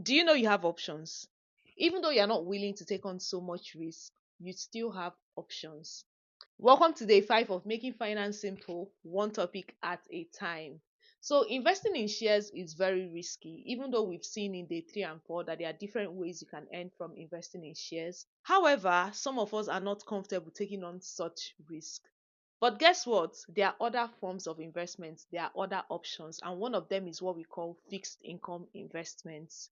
Do you know you have options? Even though you're not willing to take on so much risk, you still have options. Welcome to day 5 of Making Finance Simple, one topic at a time. So, investing in shares is very risky, even though we've seen in day 3 and 4 that there are different ways you can earn from investing in shares. However, some of us are not comfortable taking on such risk. But guess what? There are other forms of investments, there are other options, and one of them is what we call fixed income investments.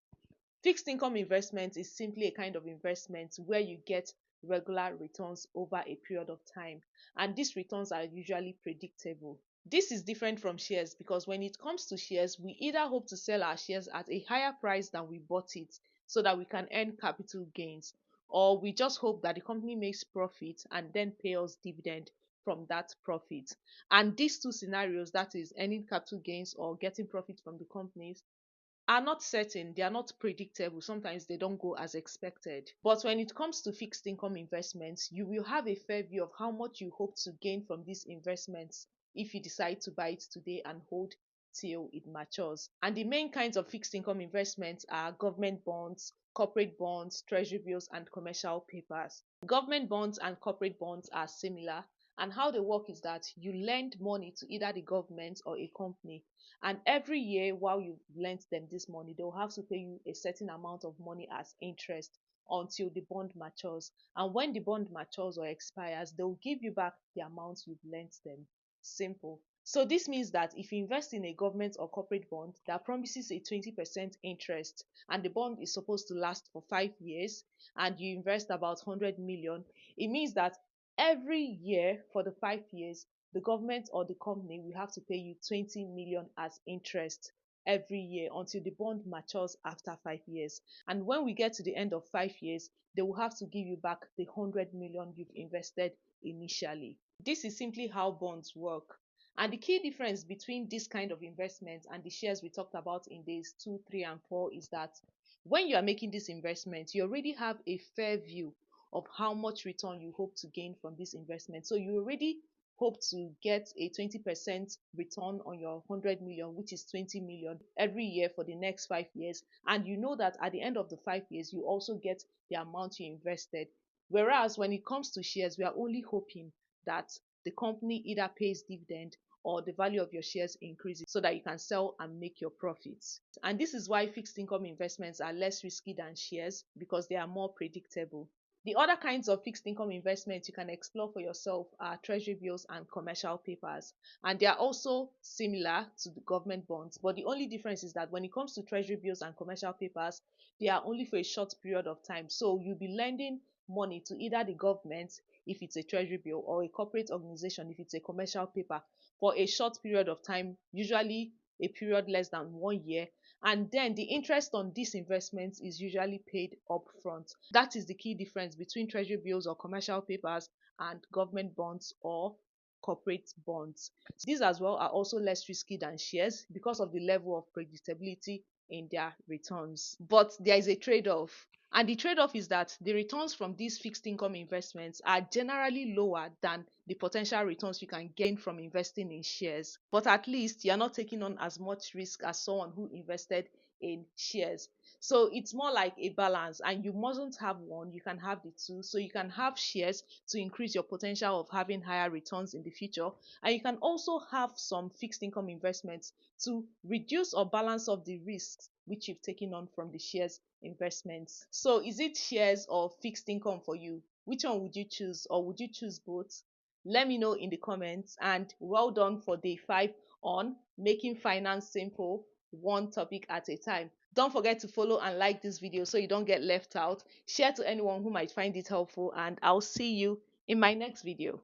Fixed income investment is simply a kind of investment where you get regular returns over a period of time, and these returns are usually predictable. This is different from shares because when it comes to shares, we either hope to sell our shares at a higher price than we bought it so that we can earn capital gains, or we just hope that the company makes profit and then pay us dividend from that profit. And these two scenarios, that is earning capital gains or getting profit from the companies, are not certain, they are not predictable. Sometimes they don't go as expected. But when it comes to fixed income investments, you will have a fair view of how much you hope to gain from these investments if you decide to buy it today and hold till it matures. And the main kinds of fixed income investments are government bonds, corporate bonds, treasury bills, and commercial papers. Government bonds and corporate bonds are similar, and how they work is that you lend money to either the government or a company, and every year while you lent them this money, they'll have to pay you a certain amount of money as interest until the bond matures. And when the bond matures or expires, they'll give you back the amount you've lent them. Simple. So this means that if you invest in a government or corporate bond that promises a 20% interest, and the bond is supposed to last for 5 years, and you invest about 100 million, it means that every year for the 5 years, the government or the company will have to pay you 20 million as interest every year until the bond matures after 5 years. And when we get to the end of 5 years, they will have to give you back the 100 million you've invested initially. This is simply how bonds work. And the key difference between this kind of investment and the shares we talked about in days 2, 3, and 4 is that when you are making this investment, you already have a fair view of how much return you hope to gain from this investment. So you already hope to get a 20% return on your 100 million, which is 20 million every year for the next 5 years. And you know that at the end of the 5 years, you also get the amount you invested. Whereas when it comes to shares, we are only hoping that the company either pays dividend or the value of your shares increases so that you can sell and make your profits. And this is why fixed income investments are less risky than shares, because they are more predictable. The other kinds of fixed income investments you can explore for yourself are treasury bills and commercial papers. And they are also similar to the government bonds, but the only difference is that when it comes to treasury bills and commercial papers, they are only for a short period of time. So you'll be lending money to either the government if it's a treasury bill or a corporate organization if it's a commercial paper for a short period of time, usually a period less than 1 year, and then the interest on these investments is usually paid upfront. That is the key difference between treasury bills or commercial papers and government bonds or corporate bonds. These as well are also less risky than shares because of the level of predictability in their returns. But there is a trade-off. And the trade-off is that the returns from these fixed income investments are generally lower than the potential returns you can gain from investing in shares. But at least you're not taking on as much risk as someone who invested in shares. So it's more like a balance, and you mustn't have one, you can have the two. So you can have shares to increase your potential of having higher returns in the future, and you can also have some fixed income investments to reduce or balance off the risks which you've taken on from the shares investments. So is it shares or fixed income for you? Which one would you choose, or would you choose both? Let me know in the comments. And well done for day 5 on making finance simple, one topic at a time. Don't forget to follow and like this video so you don't get left out. Share to anyone who might find it helpful, and I'll see you in my next video.